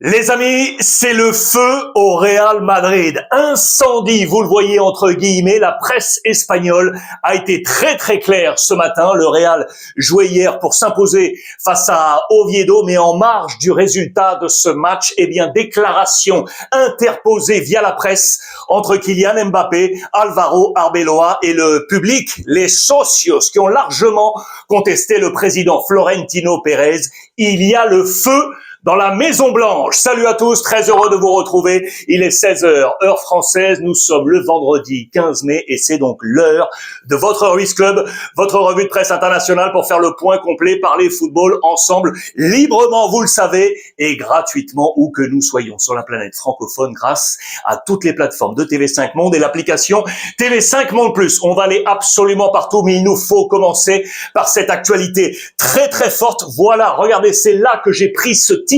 Les amis, c'est le feu au Real Madrid. Incendie, vous le voyez entre guillemets, la presse espagnole a été très claire ce matin. Le Real jouait hier pour s'imposer face à Oviedo, mais en marge du résultat de ce match, déclaration interposée via la presse entre Kylian Mbappé, Álvaro Arbeloa et le public, les socios qui ont largement contesté le président Florentino Pérez. Il y a le feu dans la Maison Blanche. Salut à tous, très heureux de vous retrouver. Il est 16h, heure française. Nous sommes le vendredi 15 mai et c'est donc l'heure de votre Ruiz Club, votre revue de presse internationale pour faire le point complet, parler football ensemble, librement, vous le savez, et gratuitement où que nous soyons sur la planète francophone grâce à toutes les plateformes de TV5 Monde et l'application TV5 Monde Plus. On va aller absolument partout, mais il nous faut commencer par cette actualité très forte. Voilà, regardez, c'est là que j'ai pris ce titre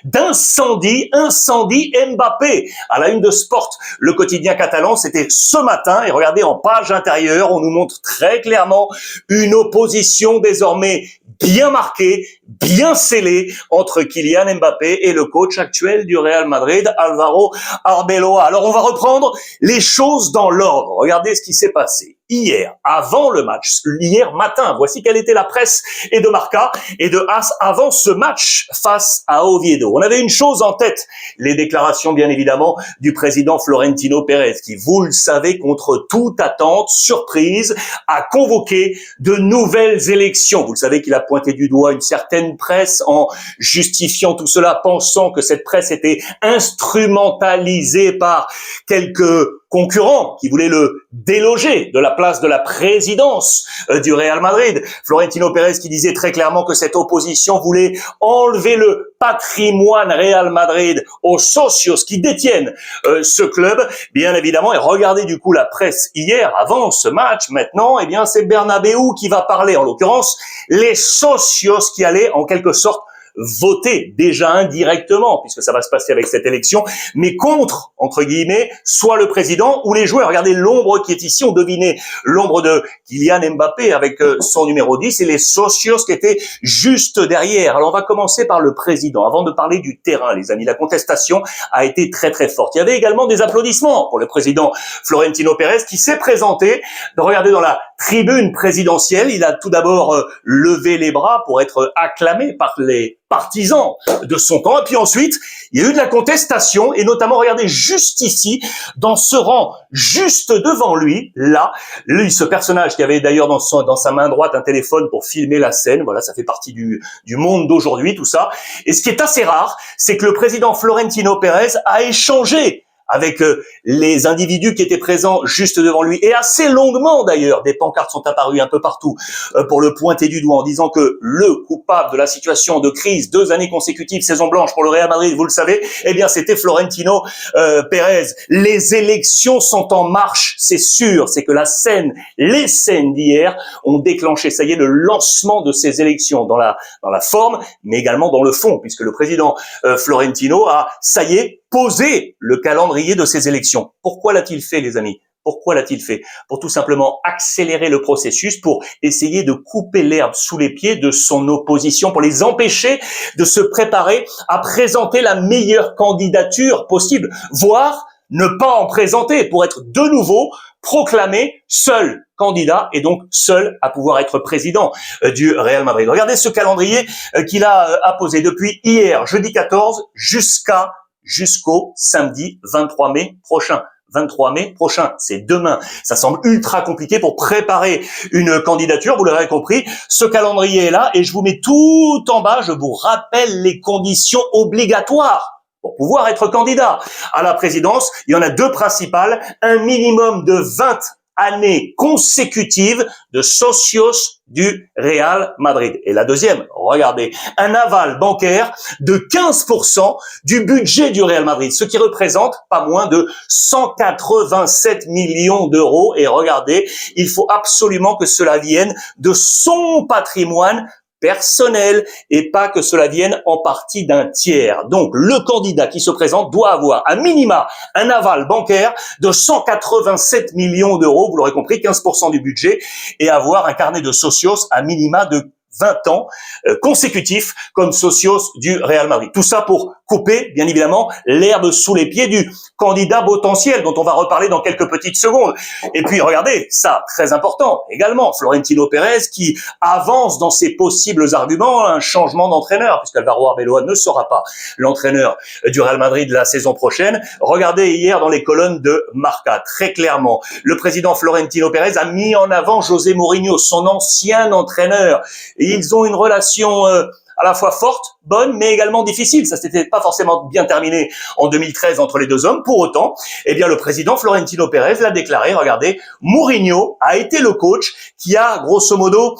d'incendie, incendie Mbappé. À la une de Sport, le quotidien catalan, c'était ce matin. Et regardez, en page intérieure, on nous montre très clairement une opposition désormais bien marquée, bien scellée entre Kylian Mbappé et le coach actuel du Real Madrid, Álvaro Arbeloa. Alors, on va reprendre les choses dans l'ordre. Regardez ce qui s'est passé hier, avant le match, hier matin. Voici quelle était la presse et de Marca et de AS avant ce match face à Oviedo. On avait une chose en tête, les déclarations bien évidemment du président Florentino Pérez qui, vous le savez, contre toute attente, surprise, a convoqué de nouvelles élections. Vous le savez qu'il a pointé du doigt une certaine presse en justifiant tout cela, pensant que cette presse était instrumentalisée par quelques concurrent qui voulait le déloger de la place de la présidence du Real Madrid. Florentino Pérez qui disait très clairement que cette opposition voulait enlever le patrimoine Real Madrid aux socios qui détiennent ce club, bien évidemment. Et regardez du coup la presse hier, avant ce match, maintenant, c'est Bernabéu qui va parler, en l'occurrence, les socios qui allaient en quelque sorte voter déjà indirectement, puisque ça va se passer avec cette élection, mais contre, entre guillemets, soit le président ou les joueurs. Regardez l'ombre qui est ici, on devinait l'ombre de Kylian Mbappé avec son numéro 10 et les socios qui étaient juste derrière. Alors on va commencer par le président, avant de parler du terrain, les amis. La contestation a été très forte. Il y avait également des applaudissements pour le président Florentino Pérez qui s'est présenté. Regardez dans la tribune présidentielle, il a tout d'abord levé les bras pour être acclamé par les partisans de son camp. Et puis ensuite, il y a eu de la contestation, et notamment, regardez, juste ici, dans ce rang, juste devant lui, là, lui, ce personnage qui avait d'ailleurs dans sa main droite un téléphone pour filmer la scène, voilà, ça fait partie du monde d'aujourd'hui, tout ça. Et ce qui est assez rare, c'est que le président Florentino Pérez a échangé avec les individus qui étaient présents juste devant lui, et assez longuement d'ailleurs. Des pancartes sont apparues un peu partout pour le pointer du doigt en disant que le coupable de la situation de crise, 2 années consécutives, saison blanche pour le Real Madrid, vous le savez, c'était Florentino Pérez. Les élections sont en marche, c'est sûr, c'est que les scènes d'hier ont déclenché, ça y est, le lancement de ces élections dans la forme, mais également dans le fond, puisque le président Florentino a, ça y est, posé le calendrier de ces élections. Pourquoi l'a-t-il fait, les amis? Pourquoi l'a-t-il fait? Pour tout simplement accélérer le processus, pour essayer de couper l'herbe sous les pieds de son opposition, pour les empêcher de se préparer à présenter la meilleure candidature possible, voire ne pas en présenter, pour être de nouveau proclamé seul candidat et donc seul à pouvoir être président du Real Madrid. Regardez ce calendrier qu'il a apposé depuis hier, jeudi 14, jusqu'au samedi 23 mai prochain. 23 mai prochain, c'est demain. Ça semble ultra compliqué pour préparer une candidature, vous l'aurez compris. Ce calendrier est là et je vous mets tout en bas, je vous rappelle les conditions obligatoires pour pouvoir être candidat à la présidence. Il y en a 2 principales, un minimum de 20 années consécutives de socios du Real Madrid. Et la deuxième, regardez, un aval bancaire de 15% du budget du Real Madrid, ce qui représente pas moins de 187 millions d'euros. Et regardez, il faut absolument que cela vienne de son patrimoine personnel et pas que cela vienne en partie d'un tiers. Donc, le candidat qui se présente doit avoir à minima un aval bancaire de 187 millions d'euros, vous l'aurez compris, 15% du budget, et avoir un carnet de socios à minima de 20 ans consécutifs comme socios du Real Madrid. Tout ça pour couper, bien évidemment, l'herbe sous les pieds du candidat potentiel dont on va reparler dans quelques petites secondes. Et puis, regardez, ça, très important également, Florentino Pérez qui avance dans ses possibles arguments un changement d'entraîneur, puisqu'Alvaro Arbeloa ne sera pas l'entraîneur du Real Madrid la saison prochaine. Regardez hier dans les colonnes de Marca, très clairement, le président Florentino Pérez a mis en avant José Mourinho, son ancien entraîneur. Et ils ont une relation à la fois forte, bonne, mais également difficile. Ça s'était pas forcément bien terminé en 2013 entre les deux hommes. Pour autant, eh bien, le président Florentino Pérez l'a déclaré. Regardez, Mourinho a été le coach qui a, grosso modo,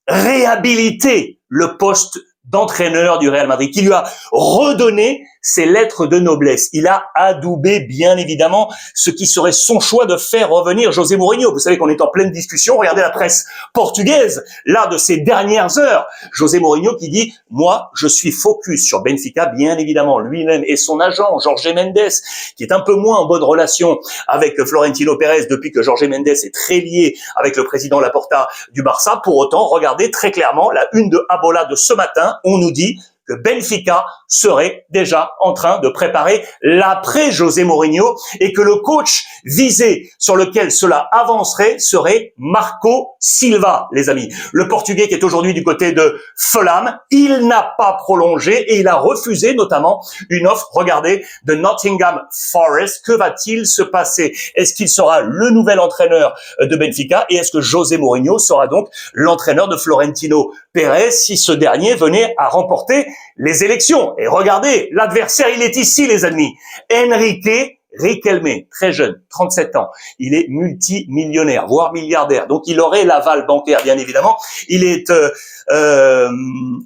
réhabilité le poste d'entraîneur du Real Madrid, qui lui a redonné ses lettres de noblesse. Il a adoubé, bien évidemment, ce qui serait son choix de faire revenir José Mourinho. Vous savez qu'on est en pleine discussion. Regardez la presse portugaise, là, de ces dernières heures. José Mourinho qui dit, moi, je suis focus sur Benfica, bien évidemment, lui-même et son agent, Jorge Mendes, qui est un peu moins en bonne relation avec Florentino Pérez depuis que Jorge Mendes est très lié avec le président Laporta du Barça. Pour autant, regardez très clairement la une de Abola de ce matin. On nous dit que Benfica serait déjà en train de préparer l'après José Mourinho et que le coach visé sur lequel cela avancerait serait Marco Silva, les amis. Le Portugais qui est aujourd'hui du côté de Fulham, il n'a pas prolongé et il a refusé notamment une offre, regardez, de Nottingham Forest. Que va-t-il se passer? Est-ce qu'il sera le nouvel entraîneur de Benfica et est-ce que José Mourinho sera donc l'entraîneur de Florentino Pérez si ce dernier venait à remporter les élections? Et regardez, l'adversaire, il est ici, les amis. Enrique Riquelme, très jeune, 37 ans. Il est multimillionnaire, voire milliardaire. Donc, il aurait l'aval bancaire, bien évidemment. Il est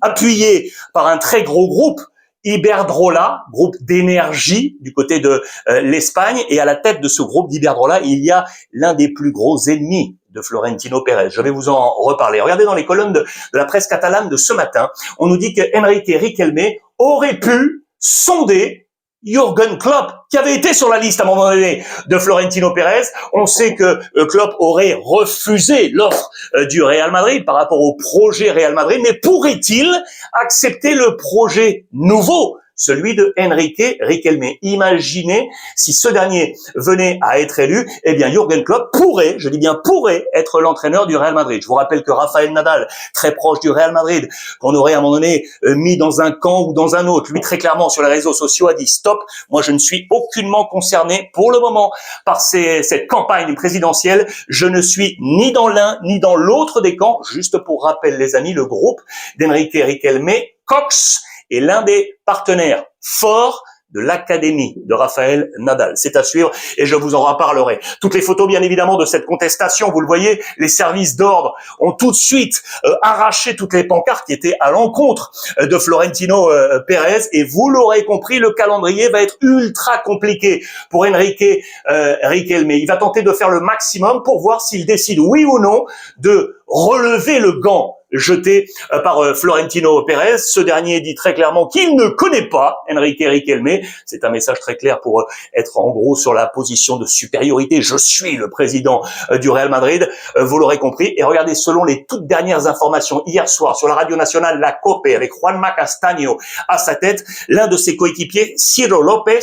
appuyé par un très gros groupe, Iberdrola, groupe d'énergie du côté de l'Espagne. Et à la tête de ce groupe d'Iberdrola, il y a l'un des plus gros ennemis de Florentino Pérez. Je vais vous en reparler. Regardez dans les colonnes de la presse catalane de ce matin, on nous dit que Enrique Riquelme aurait pu sonder Jürgen Klopp, qui avait été sur la liste à un moment donné de Florentino Pérez. On sait que Klopp aurait refusé l'offre du Real Madrid par rapport au projet Real Madrid, mais pourrait-il accepter le projet nouveau, celui de Enrique Riquelme? Imaginez si ce dernier venait à être élu, eh bien Jürgen Klopp pourrait, je dis bien pourrait, être l'entraîneur du Real Madrid. Je vous rappelle que Rafael Nadal, très proche du Real Madrid, qu'on aurait à un moment donné mis dans un camp ou dans un autre, lui très clairement sur les réseaux sociaux a dit stop, moi je ne suis aucunement concerné pour le moment par cette campagne présidentielle, je ne suis ni dans l'un ni dans l'autre des camps. Juste pour rappel les amis, le groupe d'Enrique Riquelme, Cox, est l'un des partenaires forts de l'académie de Rafael Nadal. C'est à suivre et je vous en reparlerai. Toutes les photos, bien évidemment, de cette contestation, vous le voyez, les services d'ordre ont tout de suite arraché toutes les pancartes qui étaient à l'encontre de Florentino Pérez et vous l'aurez compris, le calendrier va être ultra compliqué pour Enrique Riquelme. Il va tenter de faire le maximum pour voir s'il décide, oui ou non, de relever le gant jeté par Florentino Pérez. Ce dernier dit très clairement qu'il ne connaît pas Enrique Riquelme. C'est un message très clair pour être en gros sur la position de supériorité. Je suis le président du Real Madrid, vous l'aurez compris. Et regardez, selon les toutes dernières informations hier soir sur la radio nationale La Cope avec Juanma Castaño à sa tête, l'un de ses coéquipiers, Ciro Lopez,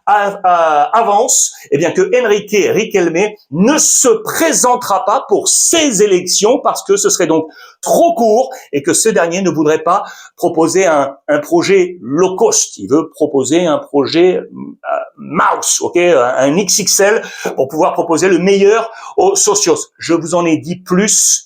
avance eh bien que Enrique Riquelme ne se présentera pas pour ces élections parce que ce serait donc trop court et que ce dernier ne voudrait pas proposer un projet low cost. Il veut proposer un projet mouse, un XXL pour pouvoir proposer le meilleur aux socios. Je vous en ai dit plus.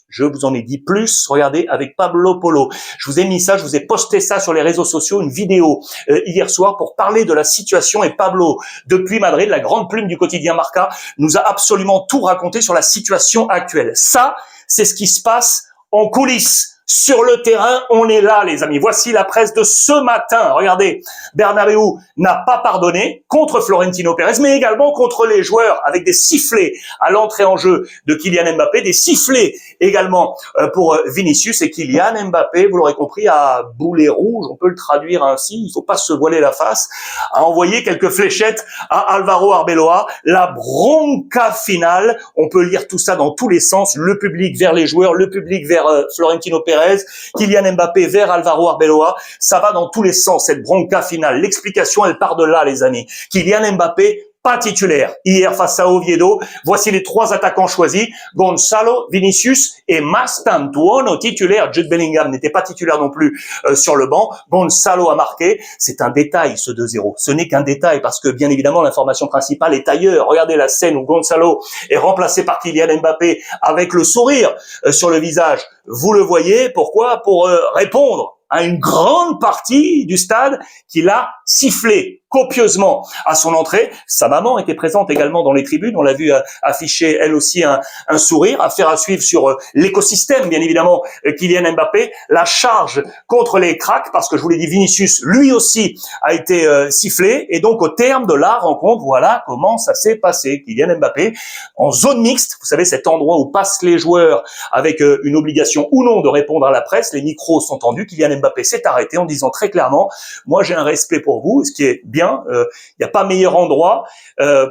Regardez, avec Pablo Polo. Je vous ai mis ça, je vous ai posté ça sur les réseaux sociaux, une vidéo hier soir pour parler de la situation et Pablo, depuis Madrid, la grande plume du quotidien Marca, nous a absolument tout raconté sur la situation actuelle. Ça, c'est ce qui se passe en coulisses. Sur le terrain, on est là, les amis. Voici la presse de ce matin. Regardez, Bernabéu n'a pas pardonné contre Florentino Pérez, mais également contre les joueurs, avec des sifflets à l'entrée en jeu de Kylian Mbappé, des sifflets également pour Vinicius et Kylian Mbappé, vous l'aurez compris, à boulet rouge, on peut le traduire ainsi, il faut pas se voiler la face, a envoyé quelques fléchettes à Alvaro Arbeloa. La bronca finale, on peut lire tout ça dans tous les sens, le public vers les joueurs, le public vers Florentino Pérez, Pérez, Kylian Mbappé vers Alvaro Arbeloa. Ça va dans tous les sens, cette bronca finale. L'explication, elle part de là, les amis. Kylian Mbappé, pas titulaire. Hier, face à Oviedo, voici les 3 attaquants choisis. Gonzalo, Vinicius et Mastantuono titulaire. Jude Bellingham n'était pas titulaire non plus sur le banc. Gonzalo a marqué. C'est un détail, ce 2-0. Ce n'est qu'un détail parce que, bien évidemment, l'information principale est ailleurs. Regardez la scène où Gonzalo est remplacé par Kylian Mbappé avec le sourire sur le visage. Vous le voyez. Pourquoi? Pour répondre à une grande partie du stade qui l'a sifflé copieusement à son entrée. Sa maman était présente également dans les tribunes. On l'a vu afficher elle aussi un sourire. Affaire à suivre sur l'écosystème, bien évidemment, Kylian Mbappé. La charge contre les cracks, parce que je vous l'ai dit, Vinicius, lui aussi, a été sifflé. Et donc, au terme de la rencontre, voilà comment ça s'est passé. Kylian Mbappé, en zone mixte, vous savez, cet endroit où passent les joueurs avec une obligation ou non de répondre à la presse. Les micros sont tendus. Kylian Mbappé s'est arrêté en disant très clairement, moi j'ai un respect pour vous, ce qui est bien. Il n'y a pas meilleur endroit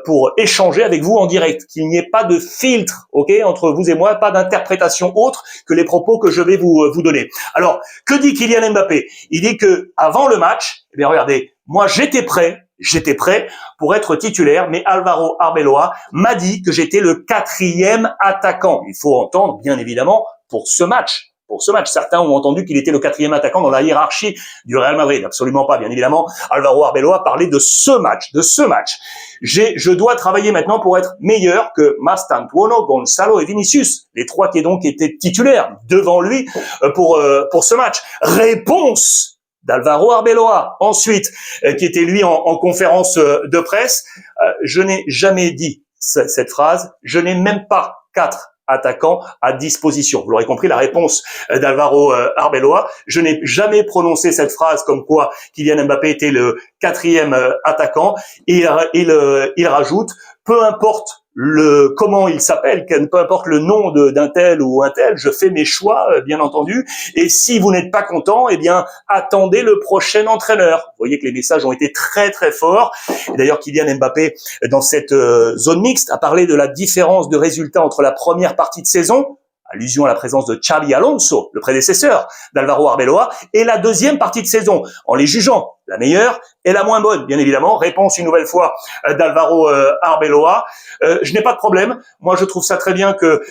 pour échanger avec vous en direct, qu'il n'y ait pas de filtre, ok, entre vous et moi, pas d'interprétation autre que les propos que je vais vous donner. Alors, que dit Kylian Mbappé? Il dit que avant le match, eh bien regardez, moi j'étais prêt pour être titulaire, mais Alvaro Arbeloa m'a dit que j'étais le 4e attaquant. Il faut entendre, bien évidemment, pour ce match. Certains ont entendu qu'il était le 4e attaquant dans la hiérarchie du Real Madrid. Absolument pas, bien évidemment. Alvaro Arbeloa parlait de ce match. Je dois travailler maintenant pour être meilleur que Mastantuono, Gonzalo et Vinicius. Les 3 qui donc étaient titulaires devant lui pour ce match. Réponse d'Alvaro Arbeloa. Ensuite, qui était lui en conférence de presse. Je n'ai jamais dit cette phrase. Je n'ai même pas 4 attaquant à disposition. Vous l'aurez compris, la réponse d'Alvaro Arbeloa. Je n'ai jamais prononcé cette phrase comme quoi Kylian Mbappé était le 4e attaquant. Et il rajoute, peu importe comment il s'appelle, peu importe le nom d'un tel ou un tel, je fais mes choix, bien entendu. Et si vous n'êtes pas content, eh bien, attendez le prochain entraîneur. Vous voyez que les messages ont été très, très forts. Et d'ailleurs, Kylian Mbappé, dans cette zone mixte, a parlé de la différence de résultats entre la première partie de saison, allusion à la présence de Xabi Alonso, le prédécesseur d'Alvaro Arbeloa, et la deuxième partie de saison, en les jugeant la meilleure et la moins bonne, bien évidemment. Réponse une nouvelle fois d'Alvaro Arbeloa. Je n'ai pas de problème. Moi, je trouve ça très bien que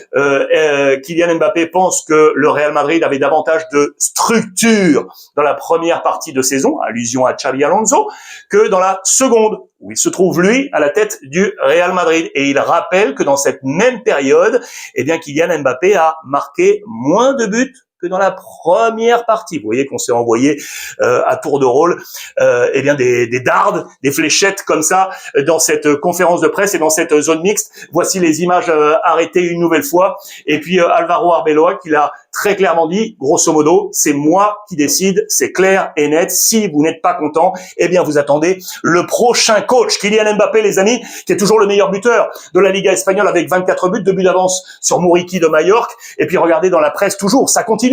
Kylian Mbappé pense que le Real Madrid avait davantage de structure dans la première partie de saison, allusion à Xabi Alonso, que dans la seconde, où il se trouve, lui, à la tête du Real Madrid. Et il rappelle que dans cette même période, eh bien, Kylian Mbappé a marqué moins de buts que dans la première partie. Vous voyez qu'on s'est envoyé à tour de rôle eh bien des dards, des fléchettes comme ça dans cette conférence de presse et dans cette zone mixte. Voici les images arrêtées une nouvelle fois. Et puis Alvaro Arbeloa qui l'a très clairement dit, grosso modo, c'est moi qui décide, c'est clair et net. Si vous n'êtes pas content, eh bien vous attendez le prochain coach, Kylian Mbappé, les amis, qui est toujours le meilleur buteur de la Liga espagnole avec 24 buts, 2 buts d'avance sur Muriqui de Majorque. Et puis regardez dans la presse toujours, ça continue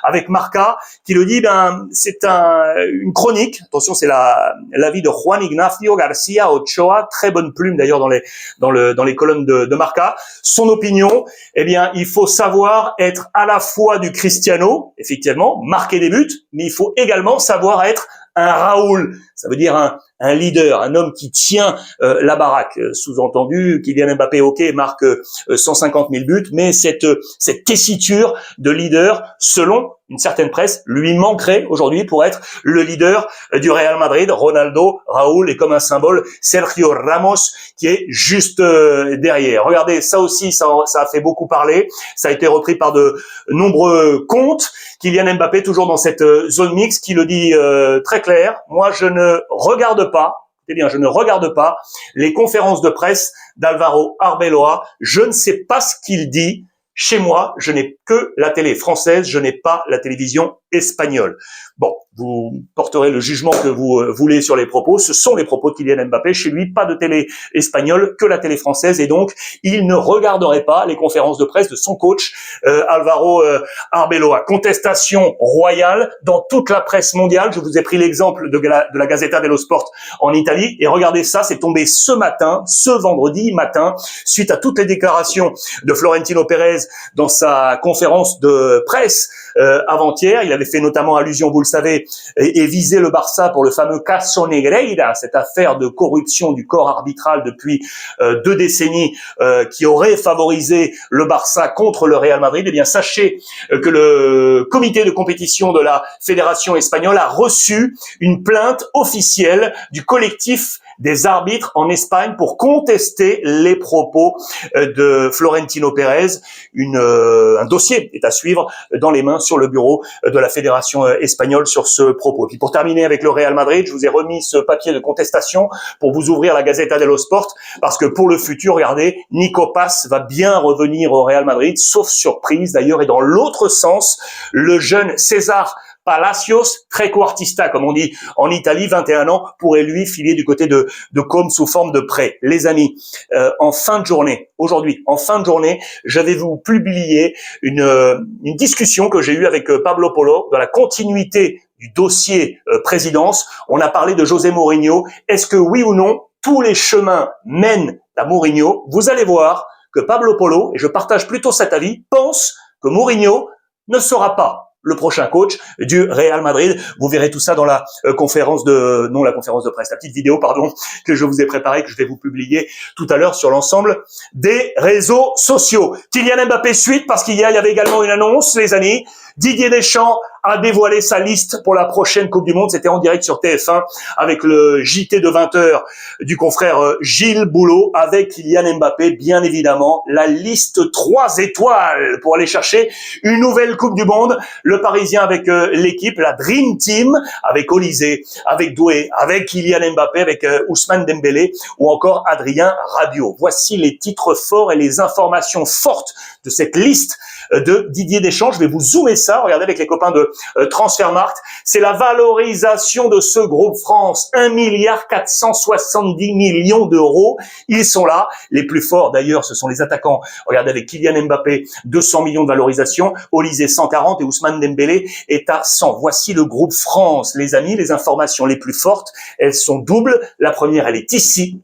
avec Marca qui le dit, c'est une chronique. Attention, c'est l'avis de Juan Ignacio Garcia Ochoa, très bonne plume d'ailleurs dans les colonnes de Marca. Son opinion, eh bien, il faut savoir être à la fois du Cristiano, effectivement, marquer des buts, mais il faut également savoir être un Raoul. Ça veut dire un leader, un homme qui tient la baraque. Sous-entendu, Kylian Mbappé, ok, marque 150 000 buts, mais cette tessiture de leader, selon une certaine presse, lui manquerait aujourd'hui pour être le leader du Real Madrid. Ronaldo, Raoul et comme un symbole, Sergio Ramos qui est juste derrière. Regardez, ça aussi, ça a fait beaucoup parler. Ça a été repris par de nombreux comptes. Kylian Mbappé, toujours dans cette zone mixte, qui le dit très clair. Moi, je ne regarde pas. Eh bien, je ne regarde pas les conférences de presse d'Alvaro Arbeloa. Je ne sais pas ce qu'il dit. Chez moi, je n'ai que la télé française, je n'ai pas la télévision espagnole. Bon, vous porterez le jugement que vous voulez sur les propos. Ce sont les propos de Kylian Mbappé. Chez lui, pas de télé espagnole, que la télé française. Et donc, il ne regarderait pas les conférences de presse de son coach, Alvaro Arbeloa. Contestation royale dans toute la presse mondiale. Je vous ai pris l'exemple de la Gazzetta dello Sport en Italie. Et regardez ça, c'est tombé ce matin, ce vendredi matin, suite à toutes les déclarations de Florentino Pérez dans sa conférence de presse avant-hier. Il avait fait notamment allusion, vous le savez, et visé le Barça pour le fameux Caso Negreira, cette affaire de corruption du corps arbitral depuis 2 décennies qui aurait favorisé le Barça contre le Real Madrid. Eh bien, sachez que le comité de compétition de la Fédération espagnole a reçu une plainte officielle du collectif des arbitres en Espagne pour contester les propos de Florentino Pérez. Un dossier est à suivre dans les mains sur le bureau de la Fédération espagnole sur ce propos. Et puis pour terminer avec le Real Madrid, je vous ai remis ce papier de contestation pour vous ouvrir la Gazzetta dello Sport, parce que pour le futur, regardez, Nico Paz va bien revenir au Real Madrid, sauf surprise d'ailleurs, et dans l'autre sens, le jeune César Palacios, trequartista, comme on dit en Italie, 21 ans, pourrait lui filer du côté de Comme sous forme de prêt. Les amis, en fin de journée, aujourd'hui, en fin de journée, je vais vous publier une discussion que j'ai eue avec Pablo Polo dans la continuité du dossier présidence. On a parlé de José Mourinho. Est-ce que oui ou non, tous les chemins mènent à Mourinho? Vous allez voir que Pablo Polo, et je partage plutôt cet avis, pense que Mourinho ne sera pas le prochain coach du Real Madrid. Vous verrez tout ça dans la conférence de presse, la petite vidéo, que je vous ai préparée, que je vais vous publier tout à l'heure sur l'ensemble des réseaux sociaux. Kylian Mbappé suite, parce qu'hier, il y avait également une annonce, les amis. Didier Deschamps a dévoilé sa liste pour la prochaine Coupe du Monde. C'était en direct sur TF1 avec le JT de 20h du confrère Gilles Boulot, avec Kylian Mbappé, bien évidemment. La liste 3 étoiles pour aller chercher une nouvelle Coupe du Monde. Le Parisien avec l'équipe, la Dream Team, avec Olysée, avec Doué, avec Kylian Mbappé, avec Ousmane Dembélé ou encore Adrien Rabiot. Voici les titres forts et les informations fortes de cette liste de Didier Deschamps. Je vais vous zoomer ça, regardez avec les copains de Transfermarkt. C'est la valorisation de ce groupe France, 1,470 milliard d'euros. Ils sont là. Les plus forts d'ailleurs, ce sont les attaquants. Regardez avec Kylian Mbappé, 200 millions de valorisation, Olysée 140 et Ousmane Dembélé est à 100. Voici le groupe France, les amis. Les informations les plus fortes, elles sont doubles. La première, elle est ici.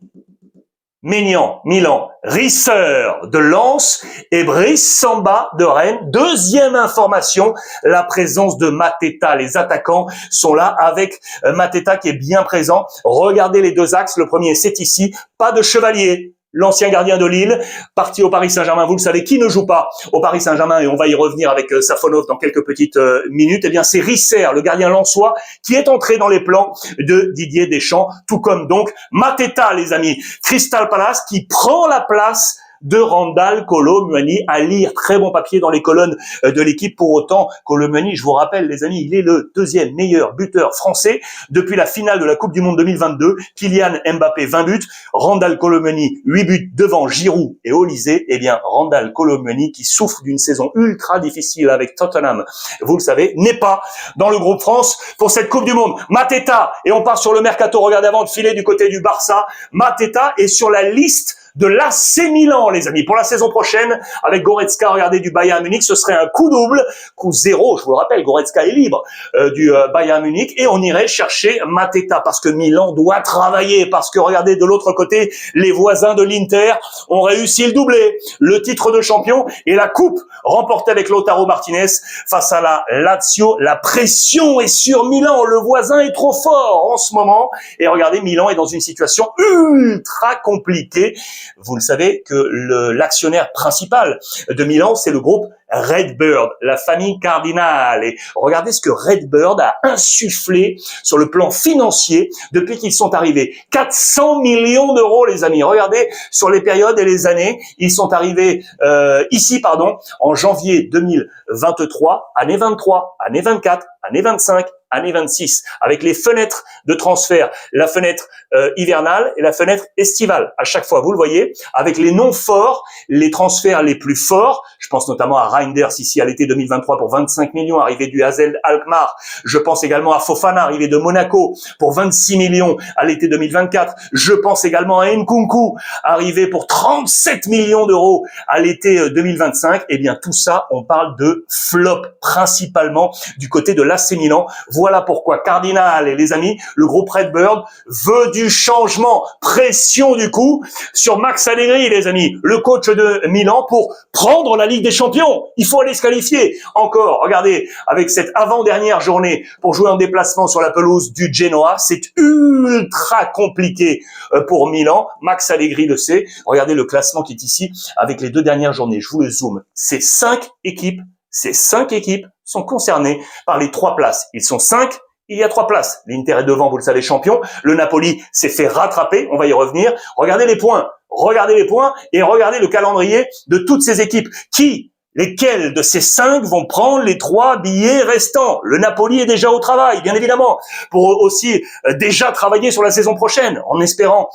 Maignan, Milan, Risser de Lens et Brice Samba de Rennes. Deuxième information, la présence de Mateta. Les attaquants sont là avec Mateta qui est bien présent. Regardez les deux axes. Le premier, c'est ici. Pas de Chevalier. L'ancien gardien de Lille, parti au Paris Saint-Germain. Vous le savez, qui ne joue pas au Paris Saint-Germain, et on va y revenir avec Safonov dans quelques petites minutes. Eh bien, c'est Risser, le gardien lensois, qui est entré dans les plans de Didier Deschamps, tout comme donc Mateta, les amis. Crystal Palace qui prend la place de Randal Kolo Muani, à lire, très bon papier dans les colonnes de l'équipe. Pour autant, Kolo Muani, je vous rappelle les amis, il est le deuxième meilleur buteur français depuis la finale de la Coupe du Monde 2022. Kylian Mbappé 20 buts, Randal Kolo Muani 8 buts devant Giroud et Olysée. Eh bien, Randal Kolo Muani, qui souffre d'une saison ultra difficile avec Tottenham, vous le savez, n'est pas dans le groupe France pour cette Coupe du Monde. Mateta, et on part sur le mercato, regardez avant de filer du côté du Barça, Mateta est sur la liste de l'AC Milan, les amis, pour la saison prochaine, avec Goretzka, regardez, du Bayern Munich. Ce serait un coup double, coup zéro, je vous le rappelle, Goretzka est libre du Bayern Munich, et on irait chercher Mateta, parce que Milan doit travailler, parce que regardez, de l'autre côté, les voisins de l'Inter ont réussi le doublé, le titre de champion et la coupe remportée avec Lautaro Martinez face à la Lazio. La pression est sur Milan, le voisin est trop fort en ce moment, et regardez, Milan est dans une situation ultra compliquée. Vous le savez que l'actionnaire principal de Milan, c'est le groupe Redbird, la famille Cardinale. Et regardez ce que Redbird a insufflé sur le plan financier depuis qu'ils sont arrivés. 400 millions d'euros, les amis. Regardez sur les périodes et les années. Ils sont arrivés en janvier 2023, année 23, année 24, année 25, année 26, avec les fenêtres de transfert, la fenêtre hivernale et la fenêtre estivale. À chaque fois, vous le voyez, avec les noms forts, les transferts les plus forts. Je pense notamment à Reinders ici à l'été 2023 pour 25 millions, arrivé du AZ Alkmaar. Je pense également à Fofana, arrivé de Monaco pour 26 millions à l'été 2024. Je pense également à Nkunku, arrivé pour 37 millions d'euros à l'été 2025. Eh bien, tout ça, on parle de flop, principalement du côté de l'AC Milan. Voilà pourquoi Cardinal et les amis, le groupe Redbird veut du changement. Pression du coup sur Max Allegri, les amis, le coach de Milan, pour prendre la Ligue des Champions. Il faut aller se qualifier. Encore, regardez, avec cette avant-dernière journée pour jouer en déplacement sur la pelouse du Genoa, c'est ultra compliqué pour Milan. Max Allegri le sait. Regardez le classement qui est ici avec les 2 dernières journées. Je vous le zoome. Ces 5 équipes sont concernées par les 3 places. Ils sont 5. Il y a 3 places. L'Inter est devant, vous le savez, champion. Le Napoli s'est fait rattraper. On va y revenir. Regardez les points et regardez le calendrier de toutes ces équipes. Lesquels de ces 5 vont prendre les 3 billets restants? Le Napoli est déjà au travail, bien évidemment, pour aussi déjà travailler sur la saison prochaine, en espérant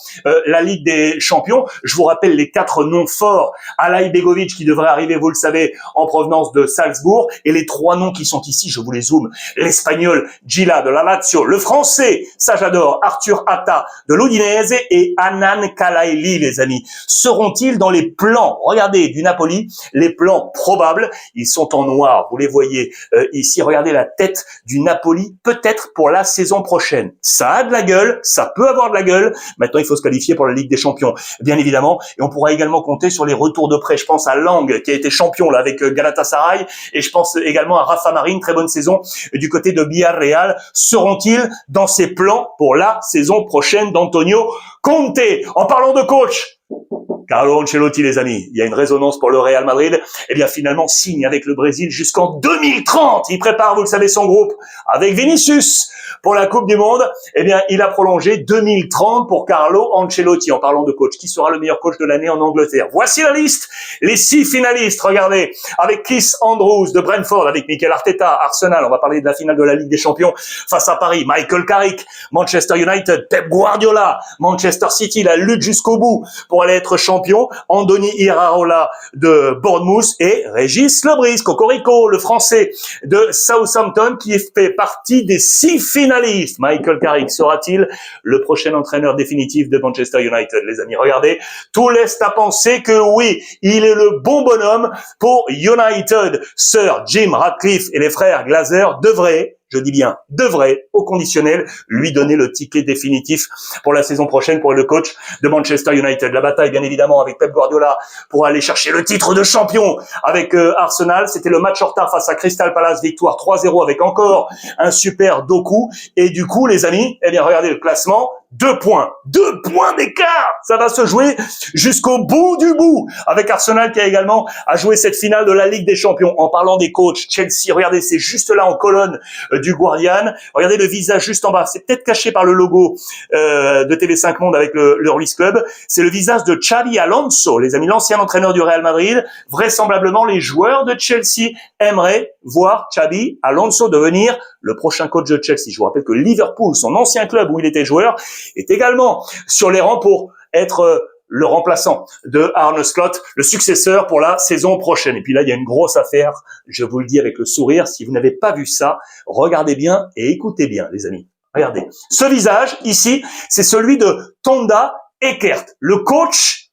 la Ligue des Champions. Je vous rappelle les 4 noms forts. Alay Begovic qui devrait arriver, vous le savez, en provenance de Salzbourg. Et les 3 noms qui sont ici, je vous les zoome. L'Espagnol Gila de la Lazio, le Français, ça j'adore, Arthur Atta de l'Udinese et Anan Kalaili, les amis. Seront-ils dans les plans, regardez, du Napoli, les plans probables? Ils sont en noir, vous les voyez ici. Regardez la tête du Napoli, peut-être pour la saison prochaine. Ça a de la gueule, ça peut avoir de la gueule. Maintenant, il faut se qualifier pour la Ligue des Champions, bien évidemment. Et on pourra également compter sur les retours de prêt. Je pense à Lang, qui a été champion là avec Galatasaray. Et je pense également à Rafa Marin, très bonne saison du côté de Villarreal. Seront-ils dans ses plans pour la saison prochaine d'Antonio Conte? En parlant de coach, Carlo Ancelotti, les amis, il y a une résonance pour le Real Madrid. Eh bien, finalement, signe avec le Brésil jusqu'en 2030. Il prépare, vous le savez, son groupe avec Vinicius pour la Coupe du Monde. Eh bien, il a prolongé 2030 pour Carlo Ancelotti. En parlant de coach, qui sera le meilleur coach de l'année en Angleterre? Voici la liste. Les 6 finalistes, regardez, avec Keith Andrews de Brentford, avec Mikel Arteta, Arsenal. On va parler de la finale de la Ligue des Champions face à Paris. Michael Carrick, Manchester United, Pep Guardiola, Manchester City, la lutte jusqu'au bout pour aller être champion. Andoni Iraola de Bournemouth et Régis Lebris, Cocorico, le français de Southampton, qui fait partie des 6 finalistes. Michael Carrick sera-t-il le prochain entraîneur définitif de Manchester United, les amis? Regardez, tout laisse à penser que oui, il est le bon bonhomme pour United. Sir Jim Ratcliffe et les frères Glazer devraient, je dis bien devrait, au conditionnel, lui donner le ticket définitif pour la saison prochaine pour le coach de Manchester United. La bataille, bien évidemment, avec Pep Guardiola pour aller chercher le titre de champion avec Arsenal. C'était le match en retard face à Crystal Palace, victoire 3-0 avec encore un super Doku. Et du coup, les amis, eh bien, regardez le classement. 2 points d'écart. Ça va se jouer jusqu'au bout du bout avec Arsenal qui a également à jouer cette finale de la Ligue des Champions. En parlant des coachs, Chelsea, regardez, c'est juste là en colonne du Guardian. Regardez le visage juste en bas. C'est peut-être caché par le logo de TV5 Monde avec le Ruiz Club. C'est le visage de Xabi Alonso, les amis, l'ancien entraîneur du Real Madrid. Vraisemblablement, les joueurs de Chelsea aimeraient voir Xabi Alonso devenir le prochain coach de Chelsea. Je vous rappelle que Liverpool, son ancien club où il était joueur, est également sur les rangs pour être le remplaçant de Arne Slot, le successeur pour la saison prochaine. Et puis là, il y a une grosse affaire, je vous le dis avec le sourire. Si vous n'avez pas vu ça, regardez bien et écoutez bien, les amis. Regardez. Ce visage, ici, c'est celui de Tonda Eckert, le coach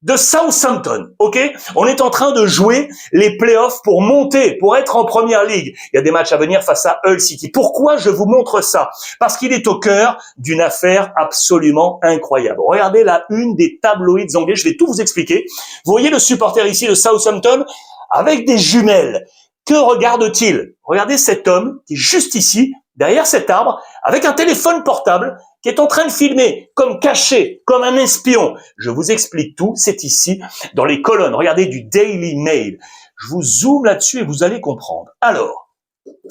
de Southampton, ok? On est en train de jouer les playoffs pour monter, pour être en première ligue. Il y a des matchs à venir face à Hull City. Pourquoi je vous montre ça? Parce qu'il est au cœur d'une affaire absolument incroyable. Regardez la une des tabloïds anglais, je vais tout vous expliquer. Vous voyez le supporter ici de Southampton avec des jumelles. Que regarde-t-il? Regardez cet homme qui est juste ici, derrière cet arbre, avec un téléphone portable, qui est en train de filmer, comme caché, comme un espion. Je vous explique tout, c'est ici, dans les colonnes, regardez, du Daily Mail. Je vous zoome là-dessus et vous allez comprendre. Alors,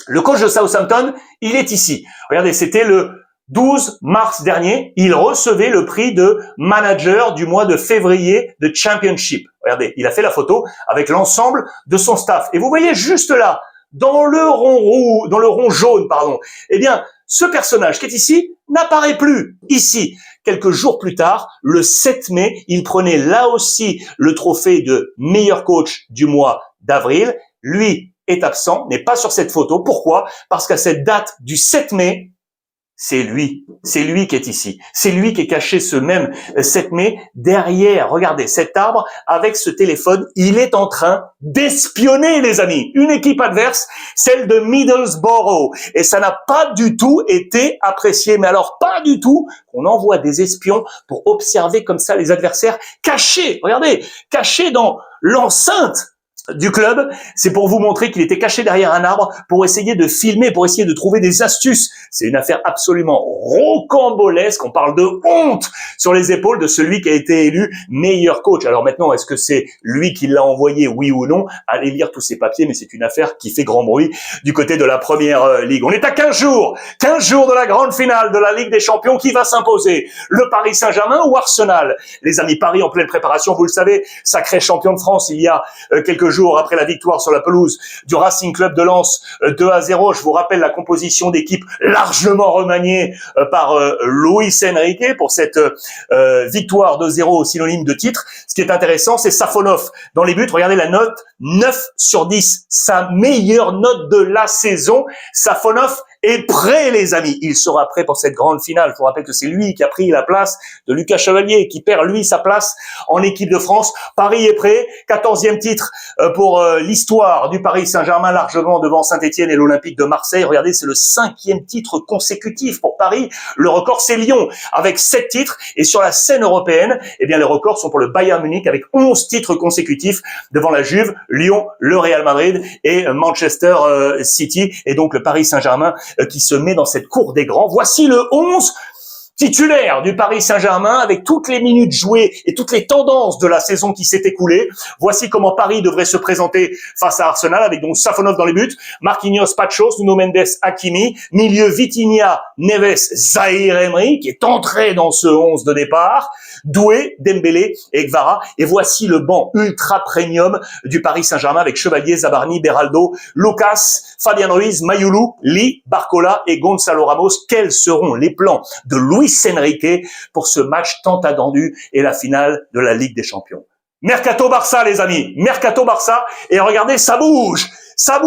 le coach de Southampton, il est ici. Regardez, c'était le 12 mars dernier, il recevait le prix de manager du mois de février de Championship. Regardez, il a fait la photo avec l'ensemble de son staff. Et vous voyez juste là, dans le rond jaune, pardon. Eh bien, ce personnage qui est ici n'apparaît plus ici. Quelques jours plus tard, le 7 mai, il prenait là aussi le trophée de meilleur coach du mois d'avril. Lui est absent, n'est pas sur cette photo. Pourquoi? Parce qu'à cette date du 7 mai, c'est lui qui est ici. C'est lui qui est caché ce même 7 mai derrière, regardez, cet arbre avec ce téléphone. Il est en train d'espionner, les amis, une équipe adverse, celle de Middlesbrough. Et ça n'a pas du tout été apprécié. Mais alors, pas du tout qu'on envoie des espions pour observer comme ça les adversaires cachés, regardez, cachés dans l'enceinte du club. C'est pour vous montrer qu'il était caché derrière un arbre pour essayer de filmer, pour essayer de trouver des astuces. C'est une affaire absolument rocambolesque. On parle de honte sur les épaules de celui qui a été élu meilleur coach. Alors maintenant, est-ce que c'est lui qui l'a envoyé, oui ou non? Allez lire tous ces papiers, mais c'est une affaire qui fait grand bruit du côté de la première ligue. On est à 15 jours de la grande finale de la Ligue des Champions. Qui va s'imposer? Le Paris Saint-Germain ou Arsenal? Les amis, Paris en pleine préparation, vous le savez, sacré champion de France il y a quelques jours après la victoire sur la pelouse du Racing Club de Lens 2-0. Je vous rappelle la composition d'équipe largement remaniée par Luis Enrique pour cette victoire 2-0 synonyme de titre. Ce qui est intéressant, c'est Safonov dans les buts. Regardez la note, 9 sur 10. Sa meilleure note de la saison. Safonov est prêt, les amis. Il sera prêt pour cette grande finale. Je vous rappelle que c'est lui qui a pris la place de Lucas Chevalier, qui perd, lui, sa place en équipe de France. Paris est prêt. 14e titre pour l'histoire du Paris Saint-Germain, largement devant Saint-Etienne et l'Olympique de Marseille. Regardez, c'est le 5e titre consécutif pour Paris. Le record, c'est Lyon, avec 7 titres. Et sur la scène européenne, eh bien, les records sont pour le Bayern Munich, avec 11 titres consécutifs devant la Juve, Lyon, le Real Madrid et Manchester City. Et donc, le Paris Saint-Germain qui se met dans cette cour des grands. Voici le 11 titulaire du Paris Saint-Germain avec toutes les minutes jouées et toutes les tendances de la saison qui s'est écoulée. Voici comment Paris devrait se présenter face à Arsenal avec donc Safonov dans les buts, Marquinhos, Pachos, Nuno Mendes, Hakimi, milieu Vitinha, Neves, Zahir Emery qui est entré dans ce 11 de départ, Doué, Dembélé et Gvara. Et voici le banc ultra premium du Paris Saint-Germain avec Chevalier, Zabarni, Beraldo, Lucas, Fabian Ruiz, Mayulu, Lee, Barcola et Gonzalo Ramos. Quels seront les plans de Luis Enrique pour ce match tant attendu et la finale de la Ligue des Champions? Mercato Barça, les amis. Mercato Barça. Et regardez, ça bouge. Ça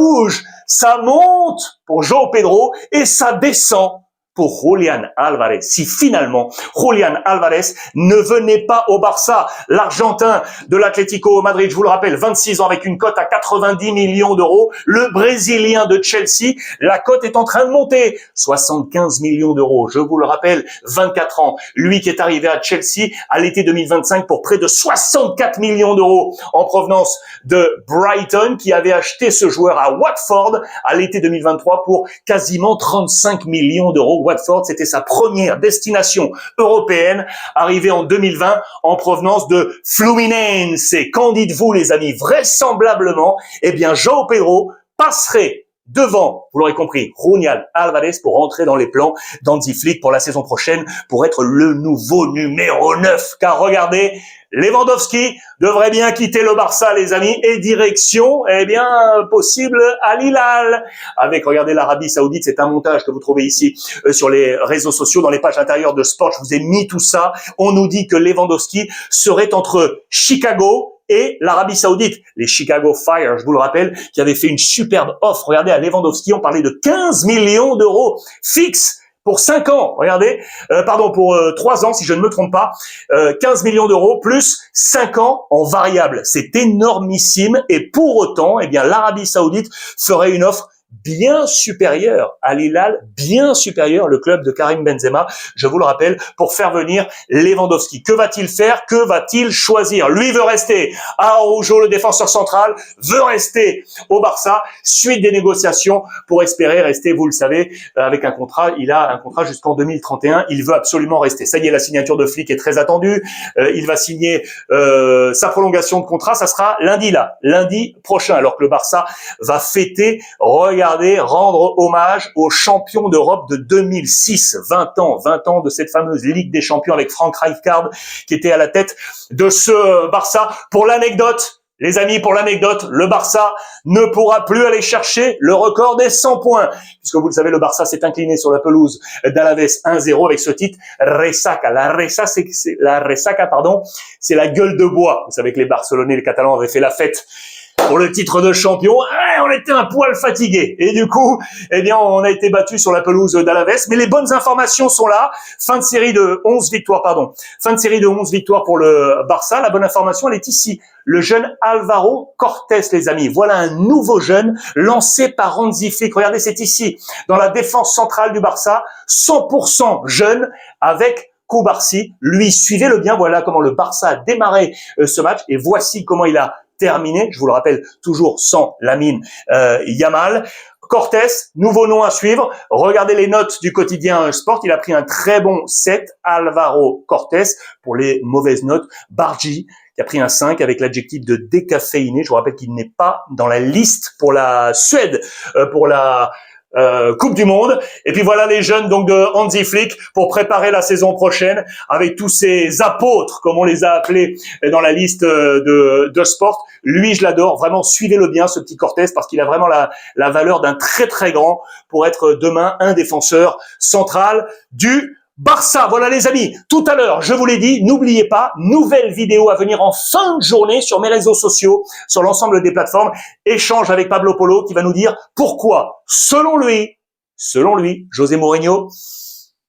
monte pour João Pedro et ça descend pour Julián Álvarez. Si finalement Julián Álvarez ne venait pas au Barça, l'Argentin de l'Atlético Madrid, je vous le rappelle, 26 ans avec une cote à 90 millions d'euros, le Brésilien de Chelsea, la cote est en train de monter, 75 millions d'euros, je vous le rappelle, 24 ans, lui qui est arrivé à Chelsea à l'été 2025 pour près de 64 millions d'euros en provenance de Brighton, qui avait acheté ce joueur à Watford à l'été 2023 pour quasiment 35 millions d'euros. Watford, c'était sa première destination européenne, arrivée en 2020 en provenance de Fluminense. Qu'en dites-vous, les amis? Vraisemblablement, eh bien, João Pedro passerait devant, vous l'aurez compris, Julián Álvarez pour entrer dans les plans d'Hansi Flick pour la saison prochaine, pour être le nouveau numéro 9. Car regardez, Lewandowski devrait bien quitter le Barça, les amis, et direction, eh bien, possible à Hilal. Avec, regardez, l'Arabie Saoudite, c'est un montage que vous trouvez ici sur les réseaux sociaux, dans les pages intérieures de Sport. Je vous ai mis tout ça. On nous dit que Lewandowski serait entre Chicago et l'Arabie Saoudite. Les Chicago Fire, je vous le rappelle, qui avaient fait une superbe offre. Regardez, à Lewandowski, on parlait de 15 millions d'euros fixes pour 5 ans, regardez, pour 3 ans, si je ne me trompe pas, 15 millions d'euros plus 5 ans en variable. C'est énormissime et pour autant, eh bien, l'Arabie Saoudite ferait une offre bien supérieur à Hilal, bien supérieur, le club de Karim Benzema, je vous le rappelle, pour faire venir Lewandowski. Que va-t-il faire? Que va-t-il choisir? Lui veut rester à Araujo, le défenseur central, veut rester au Barça, suite des négociations pour espérer rester, vous le savez, avec un contrat. Il a un contrat jusqu'en 2031, il veut absolument rester. Ça y est, la signature de Flick est très attendue, il va signer sa prolongation de contrat, ça sera lundi prochain, alors que le Barça va fêter, regardez, rendre hommage aux champions d'Europe de 2006, 20 ans de cette fameuse Ligue des Champions avec Frank Rijkaard qui était à la tête de ce Barça. Pour l'anecdote, Les amis, pour l'anecdote, le Barça ne pourra plus aller chercher le record des 100 points. Puisque vous le savez, le Barça s'est incliné sur la pelouse d'Alaves 1-0 avec ce titre Resaca. La Resaca, c'est la gueule de bois. Vous savez que les Barcelonais, les Catalans avaient fait la fête pour le titre de champion. On était un poil fatigués. Et du coup, on a été battus sur la pelouse d'Alaves. Mais les bonnes informations sont là. Fin de série de 11 victoires, Fin de série de 11 victoires pour le Barça. La bonne information, elle est ici. Le jeune Álvaro Cortés, les amis. Voilà un nouveau jeune lancé par Hansi Flick. Regardez, c'est ici, dans la défense centrale du Barça. 100% jeune avec Cubarsí. Lui, suivez-le bien. Voilà comment le Barça a démarré ce match. Et voici comment il a terminé, je vous le rappelle, toujours sans Lamine Yamal. Cortés, nouveau nom à suivre. Regardez les notes du quotidien Sport. Il a pris un très bon 7. Álvaro Cortés. Pour les mauvaises notes, Bargi, qui a pris un 5 avec l'adjectif de décaféiné. Je vous rappelle qu'il n'est pas dans la liste pour la Suède, pour la Coupe du Monde. Et puis voilà les jeunes donc de Hansi Flick pour préparer la saison prochaine avec tous ces apôtres, comme on les a appelés dans la liste de Sport. Lui, je l'adore. Vraiment, suivez-le bien, ce petit Cortés, parce qu'il a vraiment la valeur d'un très très grand pour être demain un défenseur central du Barça. Voilà les amis, tout à l'heure, je vous l'ai dit, n'oubliez pas, nouvelle vidéo à venir en fin de journée sur mes réseaux sociaux, sur l'ensemble des plateformes. Échange avec Pablo Polo qui va nous dire pourquoi, selon lui, José Mourinho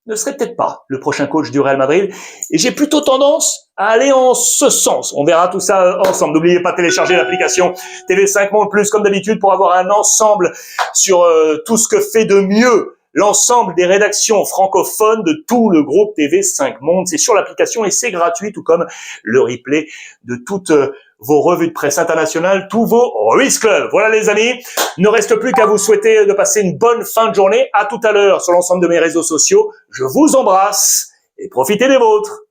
ne serait peut-être pas le prochain coach du Real Madrid. Et j'ai plutôt tendance à aller en ce sens. On verra tout ça ensemble. N'oubliez pas de télécharger l'application TV5 Monde Plus comme d'habitude pour avoir un ensemble sur tout ce que fait de mieux l'ensemble des rédactions francophones de tout le groupe TV5 Monde. C'est sur l'application et c'est gratuit, tout comme le replay de toutes vos revues de presse internationales, tous vos Ruiz Club. Voilà les amis, il ne reste plus qu'à vous souhaiter de passer une bonne fin de journée. À tout à l'heure sur l'ensemble de mes réseaux sociaux. Je vous embrasse et profitez des vôtres.